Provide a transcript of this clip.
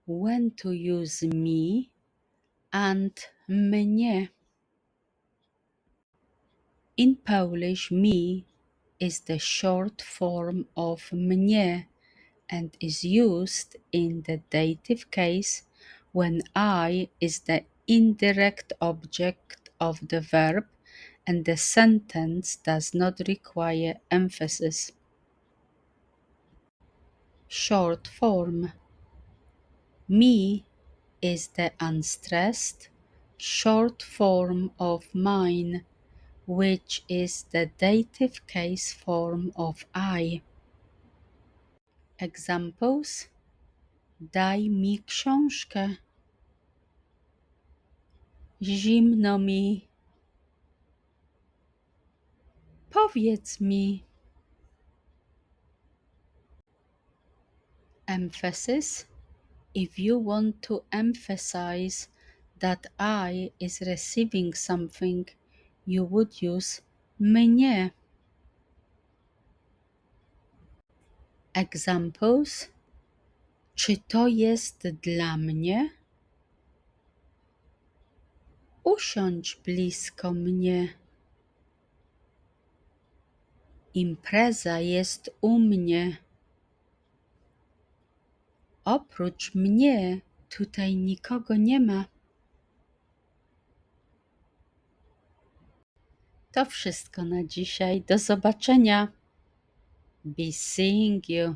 when to use me and mnie. In Polish, me is the short form of mnie and is used in the dative case when I is the indirect object of the verb and the sentence does not require emphasis. Short form. Me is the unstressed short form of mine, which is the dative case form of I. Examples: daj mi książkę, zimno mi, powiedz mi. Emphasis. If you want to emphasize that I is receiving something, you would use mnie. Examples: czy to jest dla mnie? Usiądź blisko mnie. Impreza jest u mnie. Oprócz mnie tutaj nikogo nie ma. To wszystko na dzisiaj. Do zobaczenia. Be seeing you.